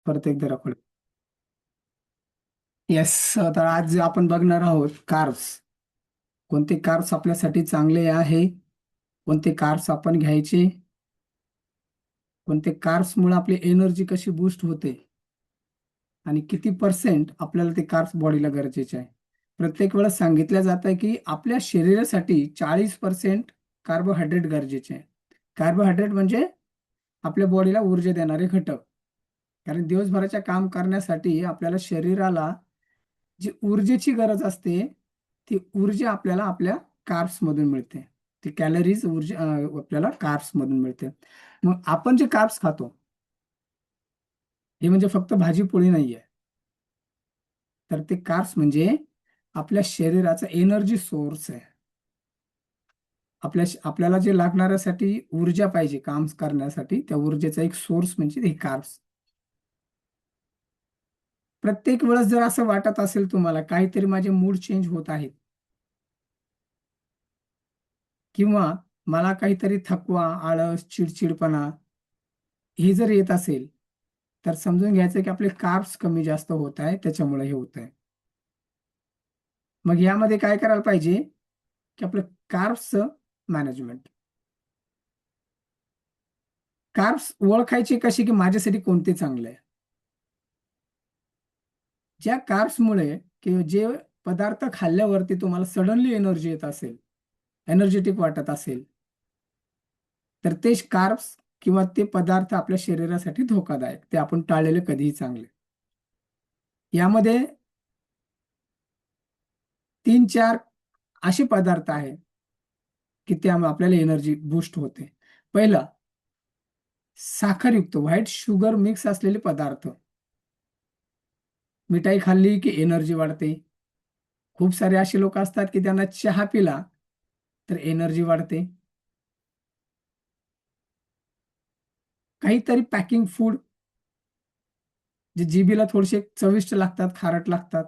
परत एकदा record. Yes. तर आज आपण बघणार आहोत कार्ब्स. कोणते कार्ब्स आपल्यासाठी चांगले आहे, कोणते कार्ब्स आपण घ्यायचे, कोणते कार्ब्समुळे आपली एनर्जी कशी बूस्ट होते आणि किती पर्सेंट आपल्याला ते कार्ब्स बॉडीला गरजेचे आहे. प्रत्येक वेळेस सांगितलं जात आहे की आपल्या शरीरासाठी 40% कार्बोहायड्रेट गरजेचे आहे. कार्बोहायड्रेट म्हणजे आपल्या बॉडीला ऊर्जा देणारे घटक. कारण दिवसभराच्या काम करण्यासाठी आपल्याला शरीराला जी ऊर्जेची गरज असते, ती ऊर्जा आपल्याला आपल्या कार्ब्स मधून मिळते. ती कॅलरीज ऊर्जा आपल्याला कार्ब्स मधून मिळते. मग आपण जे कार्ब्स खातो हे म्हणजे फक्त भाजी पोळी नाहीये. तर ते कार्ब्स म्हणजे आपल्या शरीराचा एनर्जी सोर्स आहे. आपल्याला जे लागणाऱ्यासाठी ऊर्जा पाहिजे काम करण्यासाठी, त्या ऊर्जेचा एक सोर्स म्हणजे हे कार्ब्स. प्रत्येक वेळेस जर असं वाटत असेल तुम्हाला काहीतरी माझे मूड चेंज होत आहेत, किंवा मला काहीतरी थकवा, आळस, चिडचिडपणा हे जर येत असेल, तर समजून घ्यायचं की आपले कार्ब्स कमी जास्त होत आहे, त्याच्यामुळे हे होत आहे. मग यामध्ये काय करायला पाहिजे की आपलं कार्ब्सचं मॅनेजमेंट. कार्ब्स ओळखायचे कसे की माझ्यासाठी कोणते चांगले आहे. ज्या कार्ब्समुळे किंवा जे पदार्थ खाल्ल्यावरती तुम्हाला सडनली एनर्जी येत असेल, एनर्जेटिक वाटत असेल, तर ते कार्ब्स किंवा ते पदार्थ आपल्या शरीरासाठी धोकादायक, ते आपण टाळलेले कधीही चांगले. यामध्ये 3-4 असे पदार्थ आहेत की त्यामुळे आपल्याला एनर्जी बूस्ट होते. पहिला, साखरयुक्त व्हाईट शुगर मिक्स असलेले पदार्थ. मिठाई खाल्ली की एनर्जी वाढते. खूप सारे असे लोक असतात की त्यांना चहा पिला तर एनर्जी वाढते. काहीतरी पॅकिंग फूड जे जिभेला थोडेसे चविष्ट लागतात, खारट लागतात,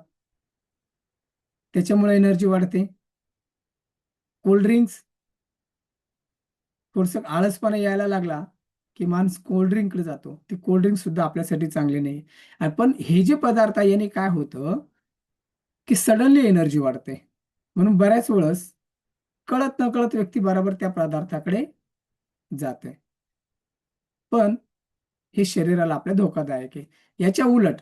त्याच्यामुळे एनर्जी वाढते. कोल्ड ड्रिंक्स, थोडंसं आळसपणा यायला लागला की माणूस कोल्ड ड्रिंककडे जातो. ती कोल्ड ड्रिंक सुद्धा आपल्यासाठी चांगली नाही. पण हे जे पदार्थ आहे याने काय होतं की सडनली एनर्जी वाढते. म्हणून बऱ्याच वेळेस कळत नकळत व्यक्ती बरोबर त्या पदार्थाकडे जाते. पण हे शरीराला आपल्या धोकादायक आहे. याच्या उलट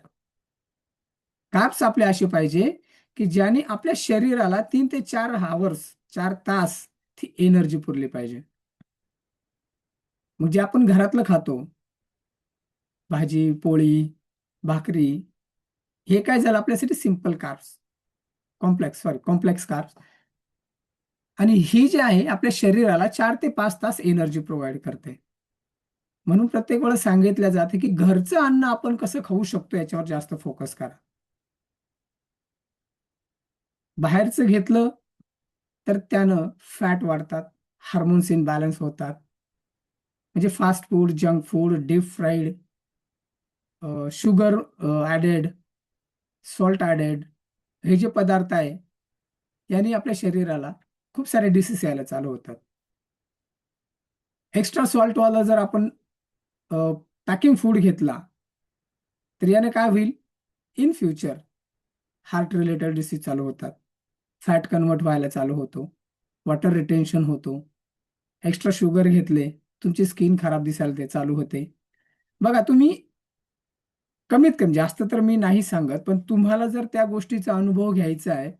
कार्ब्स आपले असे पाहिजे की ज्याने आपल्या शरीराला 3 ते 4 आवर्स, 4 तास ती एनर्जी पुरली पाहिजे. मग जे आपण घरातलं खातो, भाजी पोळी, भाकरी, हे काय झालं आपल्यासाठी सिंपल कार्ब्स, कॉम्प्लेक्स कार्ब्स. आणि ही जी आहे आपल्या शरीराला 4 ते 5 तास एनर्जी प्रोव्हाइड करते. म्हणून प्रत्येक वेळेस सांगितलं जाते की घरचं अन्न आपण कसं खाऊ शकतो याच्यावर जास्त फोकस करा. बाहेरचं घेतलं तर त्यानं फॅट वाढतात, हार्मोन्स इनबॅलन्स होतात. म्हणजे fast food, junk food, deep fried, sugar added, salt added, हे जे पदार्थ आहे यांनी आपल्या शरीराला खूप सारे डिसीज यायला चालू होतात. एक्स्ट्रा सॉल्टवाला जर आपण पॅकिंग फूड घेतला तर याने काय होईल, in future heart related disease चालू होतात, फॅट कन्वर्ट व्हायला चालू होतो, वॉटर रिटेन्शन होतो. एक्स्ट्रा शुगर घेतले, तुमची स्किन खराब दिसायला ते चालू होते. बघा तुम्ही, कमीत कमी, जास्त तर मी नाही सांगत, पण तुम्हाला जर त्या गोष्टीचा अनुभव घ्यायचा आहे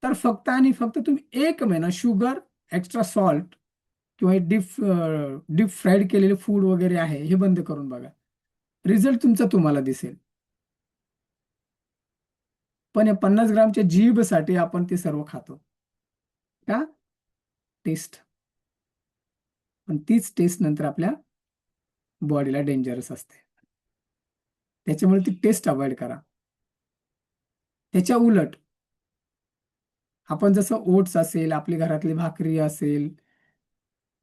तर फक्त आणि फक्त तुम्ही 1 महिना शुगर, एक्स्ट्रा सॉल्ट किंवा डीप डीप फ्राईड केलेले फूड वगैरे आहे हे बंद करून बघा. रिझल्ट तुमचा तुम्हाला दिसेल. पण या 50 ग्रामच्या जीभसाठी आपण ते सर्व खातो का? टेस्ट. पण तीच टेस्ट नंतर आपल्या बॉडीला डेंजरस असते. त्याच्यामुळे ती टेस्ट अवॉइड करा. त्याच्या उलट आपण जसं ओट्स असेल, आपली घरातली भाकरी असेल,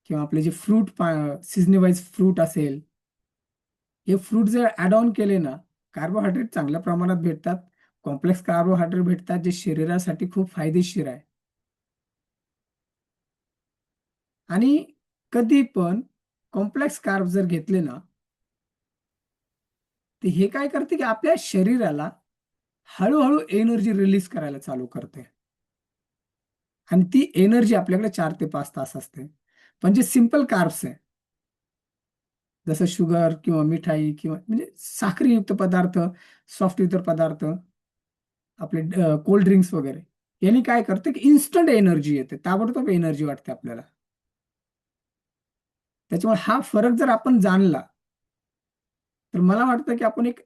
किंवा आपले जे सीझनी वाईज फ्रूट असेल, हे फ्रूट जर ॲड ऑन केले ना, कार्बोहायड्रेट चांगल्या प्रमाणात भेटतात. कॉम्प्लेक्स कार्बोहायड्रेट भेटतात जे शरीरासाठी खूप फायदेशीर आहे. आणि कधी पण कॉम्प्लेक्स कार्ब जर घेतले ना, तर हे काय करते की आपल्या शरीराला हळूहळू एनर्जी रिलीज करायला चालू करते आणि ती एनर्जी आपल्याकडे 4 ते 5 तास असते. पण जे सिंपल कार्ब्स आहे जसं शुगर किंवा मिठाई किंवा म्हणजे साखरीयुक्त पदार्थ, सॉफ्टयुक्त पदार्थ, आपले कोल्ड ड्रिंक्स वगैरे, यांनी काय करते की इन्स्टंट एनर्जी येते, ताबडतोब एनर्जी वाटते आपल्याला. त्याच्यामुळे हा फरक जर आपण जाणला तर मला वाटतं की आपण एक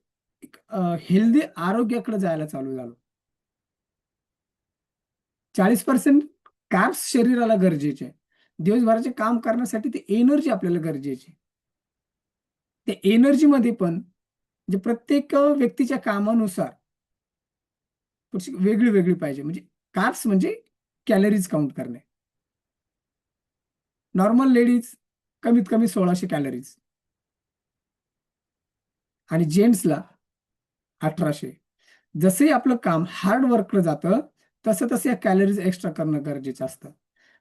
हेल्दी आरोग्याकडे जायला चालू झालो. 40% कार्ब्स शरीराला गरजेचे आहे. दिवसभराचे काम करण्यासाठी ते एनर्जी आपल्याला गरजेची आहे. त्या एनर्जीमध्ये पण म्हणजे प्रत्येक व्यक्तीच्या कामानुसार थोडीशी वेगळी वेगळी पाहिजे. म्हणजे कार्ब्स म्हणजे कॅलरीज काउंट करणे. नॉर्मल लेडीज कमीत कमी 1600 कॅलरीज आणि जेंट्सला 1800. जसंही आपलं काम हार्ड वर्ककडे जातं तसं तसं या कॅलरीज एक्स्ट्रा करणं गरजेचं असतं.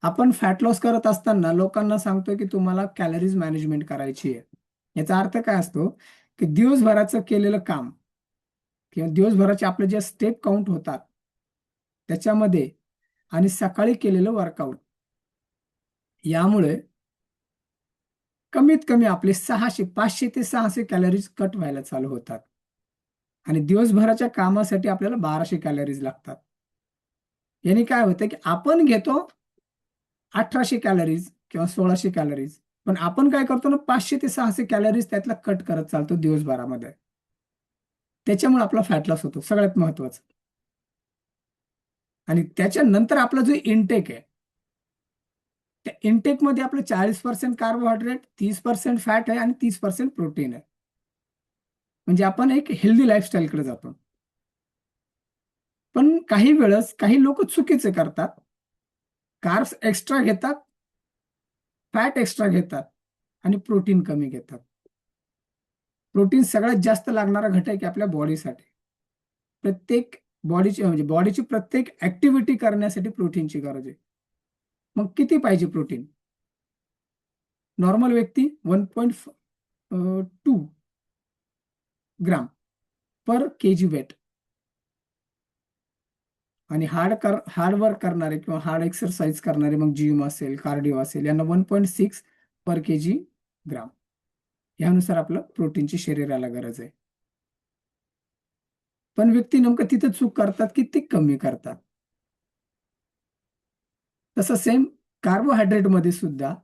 आपण फॅट लॉस करत असताना लोकांना सांगतोय की तुम्हाला कॅलरीज मॅनेजमेंट करायची आहे. याचा अर्थ काय असतो की दिवसभराचं केलेलं काम किंवा दिवसभराचे आपले जे स्टेप काउंट होतात त्याच्यामध्ये आणि सकाळी केलेलं वर्कआउट यामुळे कमीत कमी आपले 500 ते 600 कॅलरीज कट व्हायला चालू होतात आणि दिवसभराच्या कामासाठी आपल्याला 1200 कॅलरीज लागतात. याने काय होतं की आपण घेतो 1800 कॅलरीज किंवा 1600 कॅलरीज, पण आपण काय करतो ना 500 ते 600 कॅलरीज त्यातला कट करत चालतो दिवसभरामध्ये. त्याच्यामुळे आपला फॅट लॉस होतो सगळ्यात महत्वाचं. आणि त्याच्यानंतर आपला जो इंटेक आहे त्या इंटेकमध्ये आपलं 40% कार्बोहायड्रेट, 30% फॅट आहे आणि 30% प्रोटीन आहे. म्हणजे आपण एक हेल्दी लाईफस्टाईलकडे जातो. पण काही वेळेस काही लोक चुकीचे करतात. कार्ब्स एक्स्ट्रा घेतात, फॅट एक्स्ट्रा घेतात आणि प्रोटीन कमी घेतात. प्रोटीन सगळ्यात जास्त लागणारा घटक आहे आपल्या बॉडीसाठी. प्रत्येक बॉडीची म्हणजे बॉडीची प्रत्येक ऍक्टिव्हिटी करण्यासाठी प्रोटीनची गरज आहे. मग किती पाहिजे प्रोटीन? नॉर्मल व्यक्ती 1.2 ग्राम पर केजी वेट आणि हार्ड वर्क करणारे किंवा हार्ड एक्सरसाइज करणारे मग जिम असेल कार्डिओ असेल यांना 1.6 पर केजी ग्राम यानुसार आपलं प्रोटीनची शरीराला गरज आहे. पण व्यक्ती नेमकं तिथे चूक करतात की ते कमी करतात. तसं सेम कार्बोहायड्रेट मध्ये सुद्धा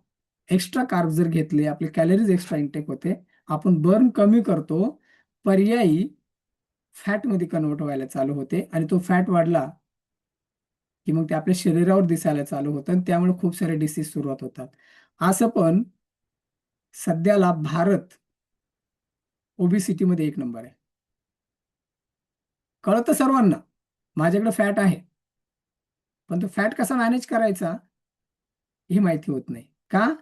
एक्स्ट्रा कार्ब जर घेतले आपले कॅलरीज एक्स्ट्रा इंटेक होते, आपण बर्न कमी करतो, पर्यायी फॅट मध्ये कन्वर्ट व्हायला चालू होते आणि तो फॅट वाढला की मग ते आपल्या शरीरावर दिसायला चालू होतं आणि त्यामुळे खूप सारे डिसीज सुरुवात होतात. असं पण सध्याला भारत ओबेसिटी मध्ये 1 नंबर आहे. कळतं सर्वांना माझ्याकडे फॅट आहे, पण तो फॅट कसा मॅनेज करायचा हे माहिती होत नाही. का?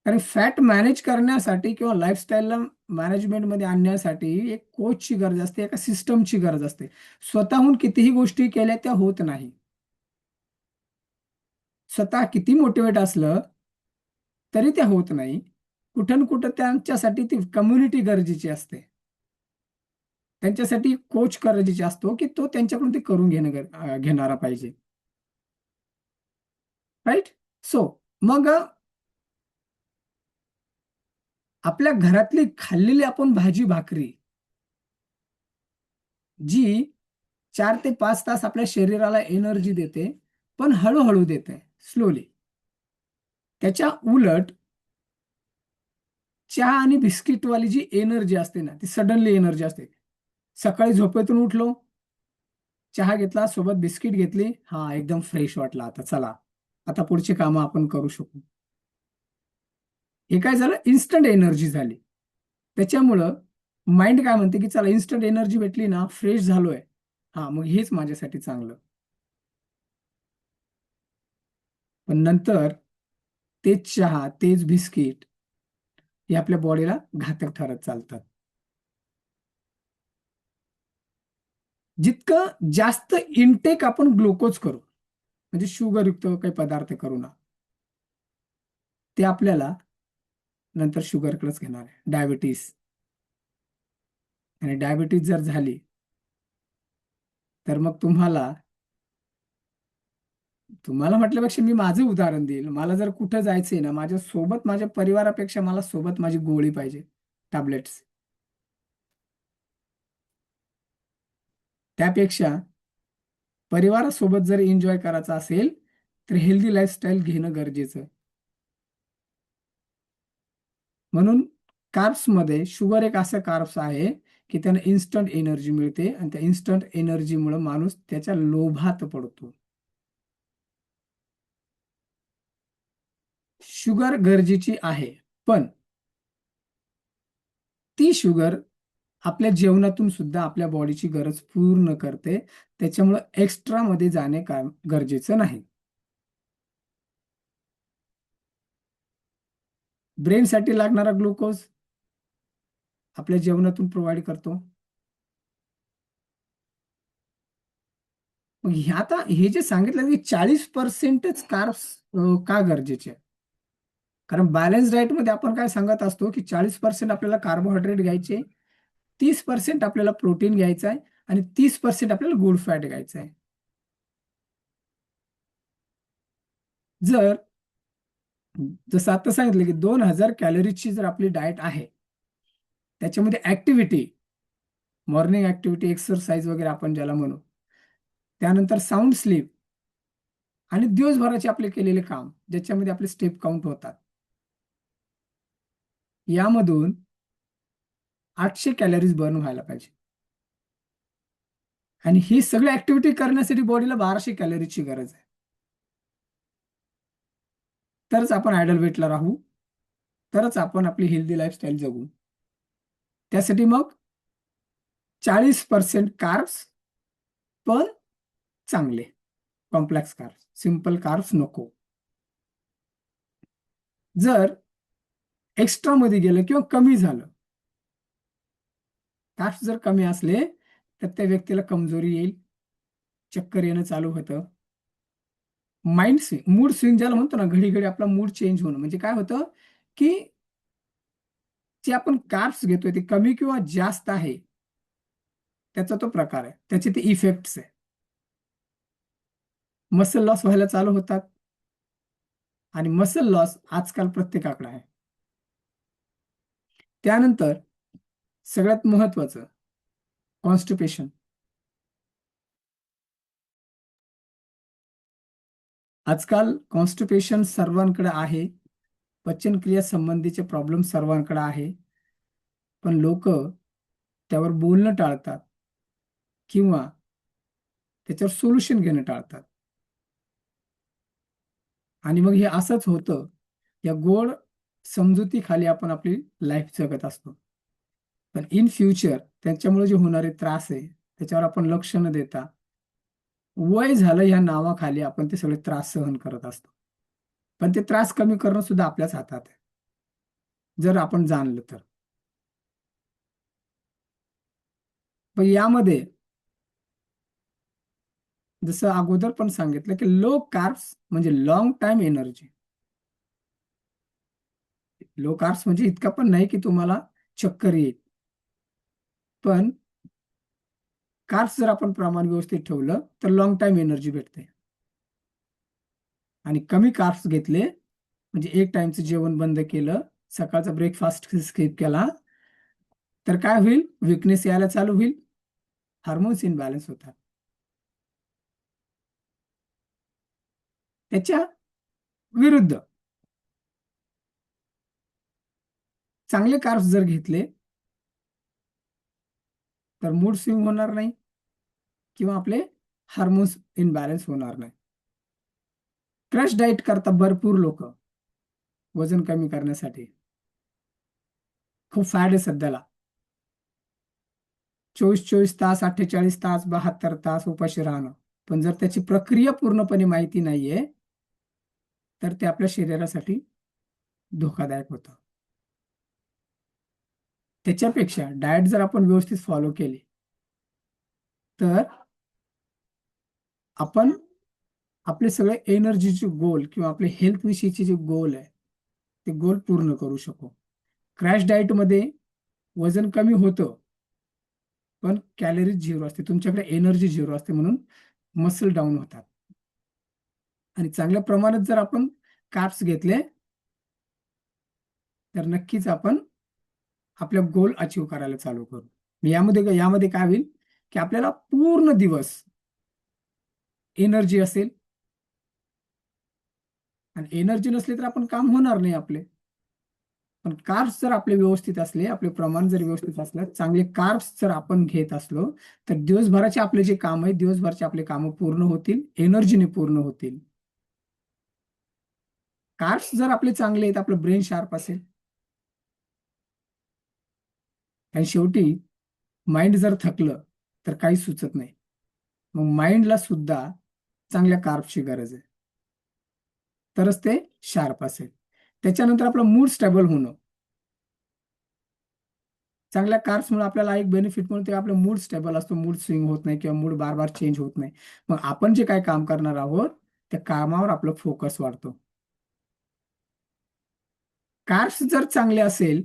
कारण फॅट मॅनेज करण्यासाठी किंवा लाईफस्टाईलला मॅनेजमेंटमध्ये आणण्यासाठी एक कोचची गरज असते, एका सिस्टमची गरज असते. स्वतःहून कितीही गोष्टी केल्या त्या होत नाही. स्वतः किती मोटिवेट असलं तरी त्या होत नाही. कुठं ना कुठं त्यांच्यासाठी ती कम्युनिटी गरजेची असते. त्यांच्यासाठी कोच गरजेचा असतो की तो त्यांच्याकडून ते करून घेणारा पाहिजे. राईट. सो मग आपल्या घरातली खाल्लेली आपण भाजी भाकरी जी 4 ते 5 तास आपल्या शरीराला एनर्जी देते, पण हळूहळू देते, स्लोली. त्याच्या उलट चहा आणि बिस्किटवाली जी एनर्जी असते ना ती सडनली एनर्जी असते. सकाळी झोपेतून उठलो, चहा घेतला, सोबत बिस्किट घेतली, हा एकदम फ्रेश वाटला, आता चला आता पुढची कामं आपण करू शकू. हे काय झालं, इन्स्टंट एनर्जी झाली. त्याच्यामुळं माइंड काय म्हणते की चला इन्स्टंट एनर्जी भेटली ना, फ्रेश झालोय, हा मग हेच माझ्यासाठी चांगलं. पण नंतर तेच चहा तेच बिस्किट हे आपल्या बॉडीला घातक ठरत चालतात. जितकं जास्त इनटेक आपण ग्लुकोज करू म्हणजे शुगरयुक्त काही पदार्थ करू ना, ते आपल्याला नंतर शुगरकडेच घेणार आहे, डायबिटीस. आणि डायबिटीज जर झाली तर मग तुम्हाला तुम्हाला म्हटल्यापेक्षा मी माझं उदाहरण देईल. मला जर कुठं जायचंय ना, माझ्या सोबत माझ्या परिवारापेक्षा मला सोबत माझी गोळी पाहिजे, टॅबलेट्स. त्यापेक्षा परिवारासोबत जर एन्जॉय करायचा असेल तर हेल्दी लाईफस्टाईल घेणं गरजेचं आहे. म्हणून कार्ब्समध्ये शुगर एक असं कार्ब्स आहे की त्यानं इन्स्टंट एनर्जी मिळते आणि त्या इन्स्टंट एनर्जीमुळे माणूस त्याच्या लोभात पडतो. शुगर गरजेची आहे, पण ती शुगर आपल्या जेवणातून सुद्धा आपल्या बॉडीची गरज पूर्ण करते. त्याच्यामुळे एक्स्ट्रा मध्ये जाणे काय गरजेचं नाही. ब्रेनसाठी लागणारा ग्लुकोज आपल्या जेवणातून प्रोव्हाइड करतो. मग आता हे जे सांगितलं की 40%च कार्ब्स का गरजेचे आहे? कारण बॅलन्स डाएट मध्ये आपण काय सांगत असतो की 40% आपल्याला कार्बोहायड्रेट घ्यायचे, 30% आपल्याला प्रोटीन घ्यायचं आहे आणि 30% आपल्याला गुड फॅट घ्यायचं आहे. जर जसं आता सांगितलं की 2000 कॅलरीजची जर आपली डाएट आहे, त्याच्यामध्ये ऍक्टिव्हिटी, मॉर्निंग ऍक्टिव्हिटी, एक्सरसाइज वगैरे आपण ज्याला म्हणू, त्यानंतर साऊंड स्लीप आणि दिवसभराचे आपले केलेले काम ज्याच्यामध्ये आपले स्टेप काउंट होतात, यामधून 800 कॅलरीज बर्न व्हायला पाहिजे. आणि ही सगळी ऍक्टिव्हिटी करण्यासाठी बॉडीला 1200 कॅलरीजची गरज आहे. तरच आपण आयडल वेटला राहू, तरच आपण आपली हेल्दी लाईफस्टाईल जगू. त्यासाठी मग 40% कार्ब्स, पण चांगले, कॉम्प्लेक्स कार्ब्स, सिंपल कार्ब्स नको. जर एक्स्ट्रा मध्ये गेलं किंवा कमी झालं, कार्ब्स जर कमी असले तर त्या व्यक्तीला कमजोरी येईल, चक्कर येणं चालू होतं, माइंड स्विंग, मूड स्विंग ज्याला म्हणतो ना, घडी घडी आपला मूड चेंज होणं. म्हणजे काय होतं की जे आपण कार्ब्स घेतोय ते कमी किंवा जास्त आहे, त्याचा तो प्रकार आहे, त्याचे ते इफेक्ट्स आहे. मसल लॉस व्हायला चालू होतात आणि मसल लॉस आजकाल प्रत्येकाकडे आहे. त्यानंतर सगळ्यात महत्वाचं, कॉन्स्टिपेशन. आजकाल कॉन्स्टिपेशन सर्वांकडे आहे, पचनक्रिया संबंधीचे प्रॉब्लेम सर्वांकडे आहे, पण लोक त्यावर बोलणं टाळतात किंवा त्याच्यावर सोल्युशन घेणं टाळतात. आणि मग हे असंच होतं, या गोड समजुतीखाली आपण आपली लाईफ जगत असतो. पण इन फ्युचर त्याच्यामुळे जे होणारे त्रास आहे त्याच्यावर आपण लक्ष न देता वय झालं या नावाखाली आपण ते सगळे त्रास सहन करत असतो. पण ते त्रास कमी करणं सुद्धा आपल्याच हातात आहे, जर आपण जाणलं तर. पण यामध्ये जसं अगोदर पण सांगितलं की लो कार्ब्स म्हणजे long time energy. Low carbs म्हणजे इतका पण नाही की तुम्हाला चक्कर येईल, पण कार्ब्स जर आपण प्रमाण व्यवस्थित ठेवलं तर लॉंग टाइम एनर्जी भेटते. आणि कमी कार्ब्स घेतले म्हणजे एक टाइमचं जेवण बंद केलं, सकाळचा ब्रेकफास्ट स्किप केला, तर काय होईल, विकनेस यायला चालू होईल, हार्मोन्स इनबॅलन्स होतात. त्याच्या विरुद्ध चांगले कार्ब्स जर घेतले तर मूड स्विंग होणार नाही किंवा आपले हार्मोन्स इनबॅलन्स होणार नाही. क्रश डाएट करता भरपूर लोक वजन कमी करण्यासाठी. खूप फॅड आहे सध्याला, 24-24 तास, 48 तास, 72 तास उपाशी राहणं. पण जर त्याची प्रक्रिया पूर्णपणे माहिती नाहीये तर ते आपल्या शरीरासाठी धोकादायक होतं. त्याच्यापेक्षा डाएट जर आपण व्यवस्थित फॉलो केली तर आपण आपले सगळे एनर्जीचे गोल किंवा आपले हेल्थ विषयीचे जे गोल आहे ते गोल पूर्ण करू शकू. क्रॅश डाएट मध्ये वजन कमी होतं, पण कॅलरीज झिरो असते, तुमच्याकडे एनर्जी झिरो असते, म्हणून मसल डाऊन होतात. आणि चांगल्या प्रमाणात जर आपण कार्ब्स घेतले तर नक्कीच आपण आपल्या गोल अचीव करायला चालू करू. यामध्ये काय होईल की आपल्याला पूर्ण दिवस एनर्जी असेल, आणि एनर्जी नसली तर आपण काम होणार नाही आपले. पण कार्ब्स जर आपले व्यवस्थित असले, आपले प्रमाण जर व्यवस्थित असलं, चांगले कार्ब्स जर आपण घेत असलो, तर दिवसभराचे आपले जे काम आहे, दिवसभरचे आपले कामं पूर्ण होतील, एनर्जीने पूर्ण होतील. कार्ब्स जर आपले चांगले आहेत, आपलं ब्रेन शार्प असेल. आणि शेवटी माइंड जर थकलं तर काही सुचत नाही. मग माइंडला सुद्धा चांगल्या कार्ब्सची गरज आहे, तरच ते शार्प असेल. त्याच्यानंतर आपलं मूड स्टेबल होणं. चांगल्या कार्ब्समुळे आपल्याला एक बेनिफिट मिळते, आपलं मूड स्टेबल असतो, मूड स्विंग होत नाही किंवा मूड बार बार चेंज होत नाही. मग आपण जे काय काम करणार आहोत त्या कामावर आपलं फोकस वाढतो. कार्ब्स जर चांगले असेल,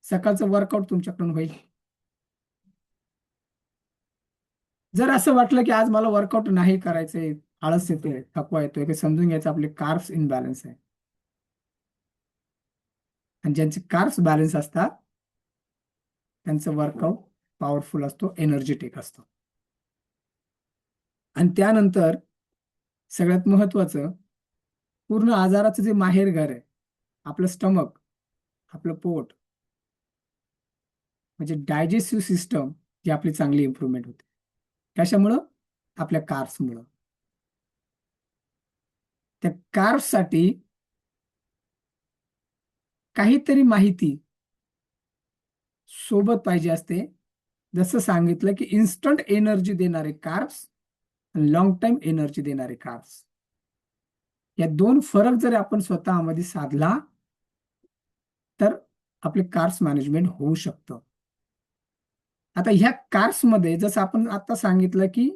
सकाळचं वर्कआउट तुमच्याकडून होईल. जर असं वाटलं की आज मला वर्कआउट नाही करायचंय, आळस येतोय, थकवा येतोय, हे समजून घ्यायचं आपले कार्ब्स इनबॅलन्स आहे. आणि ज्यांचे कार्ब्स बॅलन्स असतात त्यांचं वर्कआउट पॉवरफुल असतो, एनर्जेटिक असतो. आणि त्यानंतर सगळ्यात महत्वाचं, पूर्ण आजाराचं जे माहेरघर आहे आपलं स्टमक, आपलं पोट, म्हणजे डायजेस्टिव्ह सिस्टम, जी आपली चांगली इम्प्रूव्हमेंट होते. कशामुळं? आपल्या कार्ब्समुळं. त्या कार्ब्ससाठी काहीतरी माहिती सोबत पाहिजे असते. जसं सांगितलं की इन्स्टंट एनर्जी देणारे कार्ब्स आणि लॉंग टाइम एनर्जी देणारे कार्ब्स, या दोन फरक जर आपण स्वतःमध्ये साधला तर आपले कार्ब्स मॅनेजमेंट होऊ शकतं. आता ह्या कार्ब्स मध्ये जसं आपण आता सांगितलं की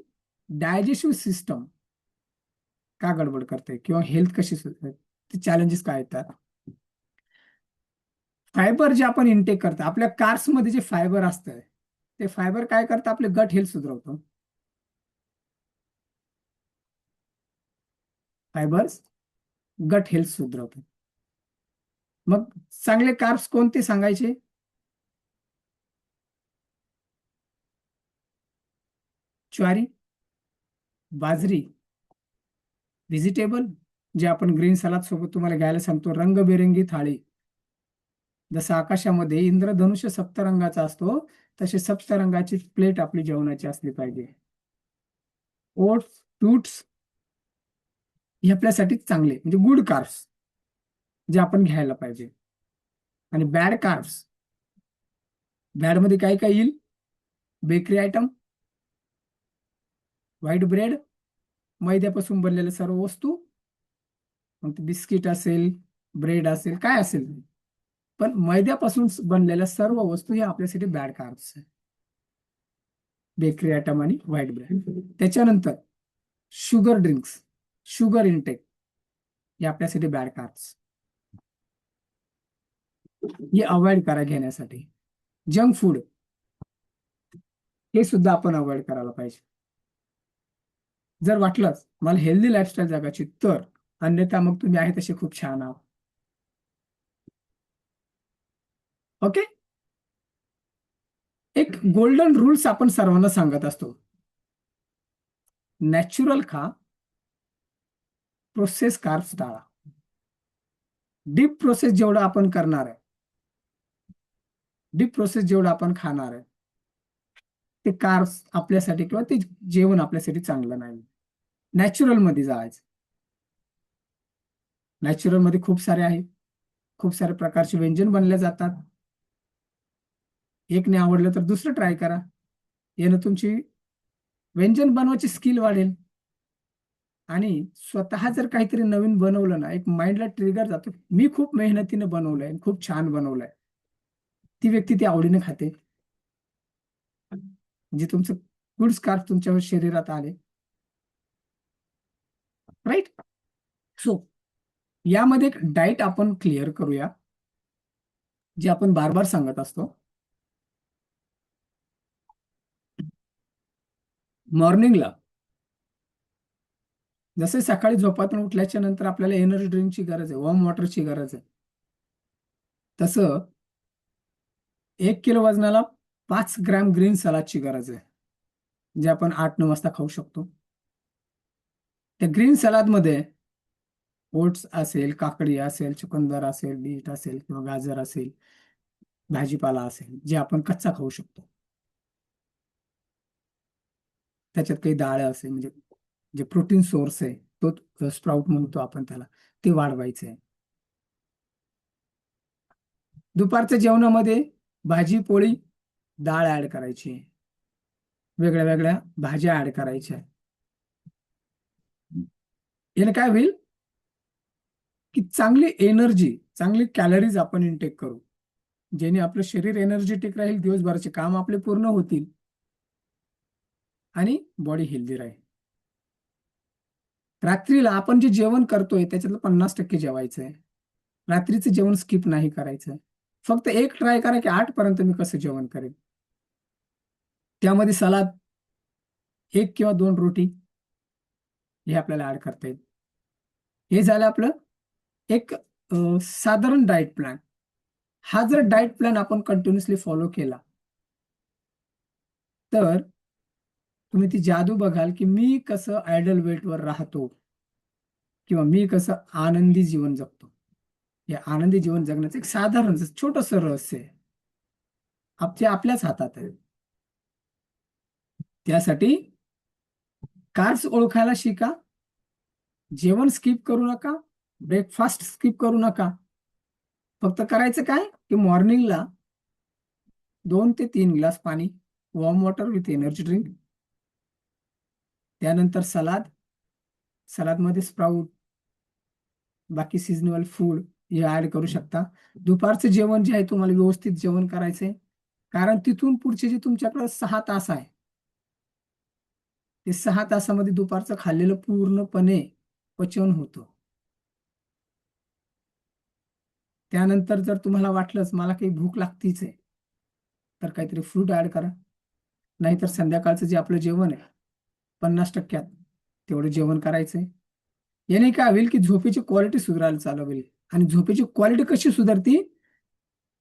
डायजेस्टिव्ह सिस्टम का गडबड करते किंवा हेल्थ कशी ते चॅलेंजेस काय येतात. फायबर जे आपण इनटेक करतो, आपल्या कार्ब्स मध्ये जे फायबर असतं ते फायबर काय करतं, आपले गट हेल्थ सुधारवतं. फायबर्स गट हेल्थ सुधारवतं. मग चांगले कार्ब्स कोणते सांगायचे? ज्वारी, बाजरी, व्हेजिटेबल, जे आपण ग्रीन सलाद सोबत तुम्हाला घ्यायला सांगतो, रंगबेरंगी थाळी. जसं आकाशामध्ये इंद्रधनुष्य सप्तरंगाचा असतो, तसे सप्तरंगाची प्लेट आपली जेवणाची असली पाहिजे. ओट्स, फ्रुट्स हे आपल्यासाठी चांगले, म्हणजे गुड कार्ब्स जे आपण घ्यायला पाहिजे. आणि बॅड कार्ब्स, बॅड मध्ये काय काय येईल? बेकरी आयटम, व्हाईट ब्रेड, मैद्यापासून बनलेल्या सर्व वस्तू, मग ते बिस्किट असेल, ब्रेड असेल, काय असेल, पण मैद्यापासून बनलेल्या सर्व वस्तू या आपल्यासाठी बॅड कार्ब्स आहे. बेकरी आयटम आणि व्हाईट ब्रेड. त्याच्यानंतर शुगर ड्रिंक्स, शुगर इनटेक, हे आपल्यासाठी बॅड कार्ब्स, हे अवॉइड करा घेण्यासाठी. जंक फूड हे सुद्धा आपण अवॉइड करायला पाहिजे. जर वाटलंच मला हेल्दी लाईफस्टाईल जगायची तर, अन्यथा मग तुम्ही आहे तसे खूप छान आहात. ओके. एक गोल्डन रूल्स आपण सर्वांना सांगत असतो, नॅचरल खा, प्रोसेस कार्ब्स टाळा. डीप प्रोसेस जेवढं आपण करणार आहे, डीप प्रोसेस जेवढं आपण खाणार आहे, ते कार्ब्स आपल्यासाठी किंवा ते जेवण आपल्यासाठी चांगलं नाही. नॅचरल मध्ये जायचं. नॅचरल मध्ये खूप सारे आहेत, खूप सारे प्रकारचे व्यंजन बनले जातात. एक नाही आवडलं तर दुसरं ट्राय करा, यानं तुमची व्यंजन बनवायची स्किल वाढेल. आणि स्वतः जर काहीतरी नवीन बनवलं ना, एक माइंडला ट्रिगर जातो, मी खूप मेहनतीने बनवलंय, खूप छान बनवलंय, ती व्यक्ती ती आवडीने खाते. म्हणजे तुमचं गुड स्कार्फ तुमच्या शरीरात आले. राईट. सो यामध्ये एक डाएट आपण क्लिअर करूया, जे आपण बार बार सांगत असतो. मॉर्निंगला जसे सकाळी झोपातून उठल्याच्या नंतर आपल्याला एनर्जी ड्रिंकची गरज आहे, वॉर्म वॉटरची गरज आहे, तसं 1 किलो वजनाला 5 ग्रॅम ग्रीन सलादची गरज आहे, जे आपण 8-9 वाजता खाऊ शकतो. त्या ग्रीन सलादमध्ये ओट्स असेल, काकडी असेल, चुकंदर असेल, बीट असेल किंवा गाजर असेल, भाजीपाला असेल, जे आपण कच्चा खाऊ शकतो. त्याच्यात काही डाळ असेल, म्हणजे जे प्रोटीन सोर्स आहे तो स्प्राउट म्हणतो आपण त्याला, ते वाढवायचे आहे. दुपारच्या जेवणामध्ये भाजी पोळी डाळ ऍड करायची, वेगळ्या वेगळ्या भाज्या ऍड करायच्या. याने काय होईल की चांगली एनर्जी, चांगली कॅलरीज आपण इनटेक करू, जेणे आपलं शरीर एनर्जेटिक राहील, दिवसभराचे काम आपले पूर्ण होतील आणि बॉडी हेल्दी राहील. रात्रीला आपण जे जेवण करतोय त्याच्यातलं 50% जेवायचं आहे. रात्रीचं जेवण स्किप नाही करायचं. फक्त एक ट्राय करा की 8 पर्यंत मी कसं जेवण करेन. त्यामध्ये सलाद, 1 किंवा 2 रोटी हे आपल्याला ऍड करता येईल. हे झालं आपलं एक साधारण डाएट प्लॅन. हा जर डाएट प्लॅन आपण कंटिन्युअसली फॉलो केला तर तुम्ही ती जादू बघाल की मी कसं आयडल वेटवर राहतो किंवा मी कसं आनंदी जीवन जगतो. या आनंदी जीवन जगण्याचं एक साधारण छोटंसं रहस्य आहे, आपल्याच हातात आहे. त्यासाठी कार्ब्स ओळखायला शिका, जेवण स्किप करू नका, ब्रेकफास्ट स्किप करू नका. फक्त करायचं काय की मॉर्निंगला 2 ते 3 ग्लास पाणी, warm water with energy drink, त्यानंतर सलादमध्ये स्प्राऊट, बाकी सिजनेबल फूड हे ऍड करू शकता. दुपारचं जेवण जे आहे तुम्हाला व्यवस्थित जेवण करायचंय, कारण तिथून पुढचे जे तुमच्याकडे 6 तास आहे, ते 6 तासामध्ये दुपारचं खाल्लेलं पूर्णपणे पचन होतं. त्यानंतर जर तुम्हाला वाटलंच मला काही भूक लागतीच आहे, तर काहीतरी फ्रूट ऍड करा. नाहीतर संध्याकाळचं जे आपलं जेवण आहे 50%, तेवढं जेवण करायचंय. याने काय होईल की झोपेची क्वालिटी सुधारायला चालू होईल. आणि झोपेची क्वालिटी कशी सुधारती?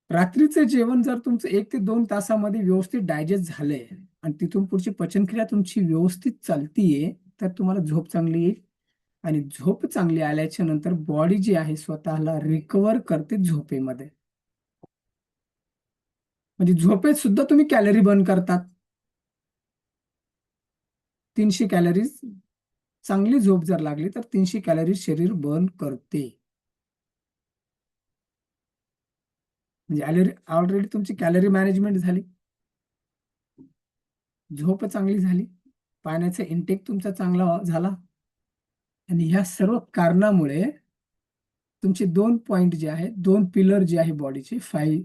रात्रीचं जेवण जर तुमचं 1 ते 2 तासामध्ये व्यवस्थित डायजेस्ट झालंय आणि तिथून पुढची पचनक्रिया तुमची व्यवस्थित चालतीये, तर तुम्हाला झोप चांगली येईल. आणि झोप चांगली आल्याच्या नंतर बॉडी जी आहे स्वतःला रिकवर करते झोपेमध्ये. म्हणजे झोपेत सुद्धा तुम्ही कॅलरी बर्न करतात. 300 कॅलरीज, चांगली झोप जर लागली तर 300 कॅलरीज शरीर बर्न करते. म्हणजे ऑलरेडी तुमची कॅलरी मॅनेजमेंट झाली, झोप चांगली झाली, पाण्याचा इंटेक तुमचा चांगला झाला. आणि ह्या सर्व कारणामुळे तुमचे 2 पॉइंट जे आहे, 2 पिलर जे आहे बॉडीचे, 5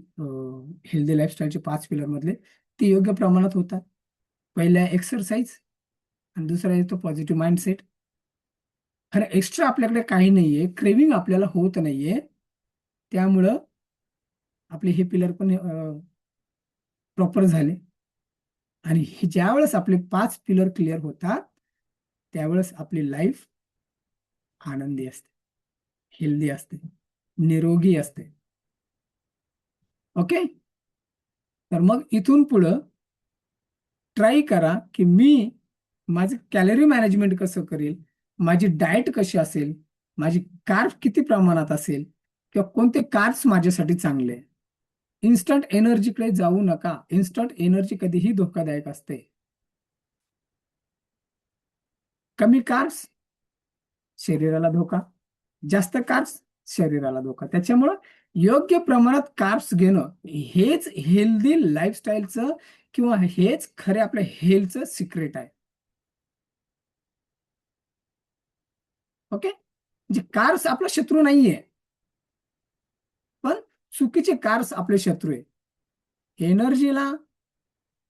हेल्दी लाईफस्टाईलचे 5 पिलर मधले, ते योग्य प्रमाणात होतात. पहिला आहे एक्सरसाइज आणि दुसरा आहे तो पॉझिटिव्ह माइंडसेट. खरं एक्स्ट्रा आपल्याकडे काही नाहीये, क्रेविंग आपल्याला होत नाहीये, त्यामुळं आपले हे पिलर पण प्रॉपर झाले. आणि हे ज्यावेळेस आपले 5 पिलर क्लिअर होतात त्यावेळेस आपली लाईफ आनंदी असते, हेल्दी असते, निरोगी असते. ओके. तर मग इथून पुढं ट्राय करा की मी माझं कॅलरी मॅनेजमेंट कसं करेल, माझी डाएट कशी असेल, माझी कार्ब किती प्रमाणात असेल, किंवा कोणते कार्ब्स माझ्यासाठी चांगले. इन्स्टंट एनर्जीकडे जाऊ नका. इन्स्टंट एनर्जी कधीही धोकादायक असते. कमी कार्ब्स शरीराला धोका, जास्त कार्ब्स शरीराला धोका. त्याच्यामुळं योग्य प्रमाणात कार्ब्स घेणं हेच हेल्दी लाईफस्टाईलचं किंवा हेच खरे आपल्या हेल्थचं सिक्रेट आहे. ओके. म्हणजे कार्ब्स आपला शत्रू नाहीये, पण चुकीचे कार्ब्स आपले शत्रू आहे. एनर्जीला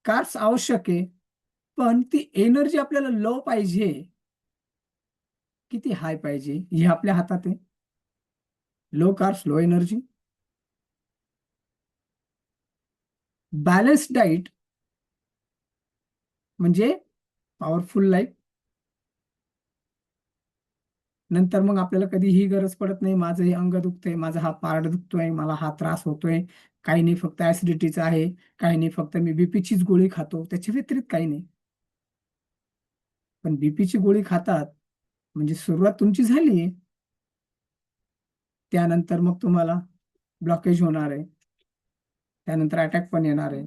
कार्ब्स आवश्यक आहे, पण ती एनर्जी आपल्याला लो पाहिजे, किती हाय पाहिजे हे आपल्या हातात आहे. Low carbs low energy. Balance diet म्हणजे पॉवरफुल लाईफ. नंतर मग आपल्याला कधी ही गरज पडत नाही, माझं हे अंग दुखतंय, माझा हा पार्ट दुखतोय, मला हा त्रास होतोय, काही नाही फक्त ऍसिडिटीचा आहे, काही नाही फक्त मी बीपीचीच गोळी खातो, त्याच्या व्यतिरिक्त काही नाही. पण बीपीची गोळी खातात म्हणजे सुरुवात तुमची झाली, त्यानंतर मग तुम्हाला ब्लॉकेज होणार आहे, त्यानंतर अटॅक पण येणार आहे,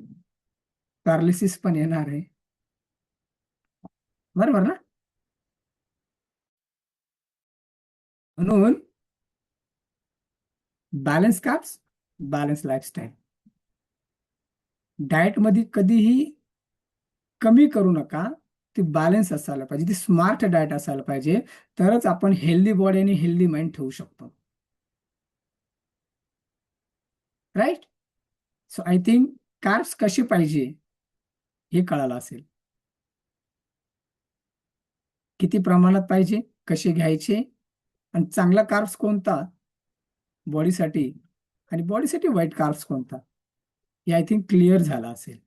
पॅरालिसिस पण येणार आहे. बरोबर ना? म्हणून balance carbs, balance lifestyle. Diet मध्ये कधीही कमी करू नका. ती बॅलन्स असायला पाहिजे, ती स्मार्ट डाएट असायला पाहिजे, तरच आपण हेल्दी बॉडी आणि हेल्दी माइंड ठेवू शकतो. Right. So I think carbs कशी पाहिजे हे कळालं असेल. किती प्रमाणात पाहिजे, कसे घ्यायचे, आणि चांगला कार्ब्स कोणता बॉडीसाठी, आणि बॉडीसाठी वाईट कार्ब्स कोणता, हे आय थिंक क्लिअर झालं असेल.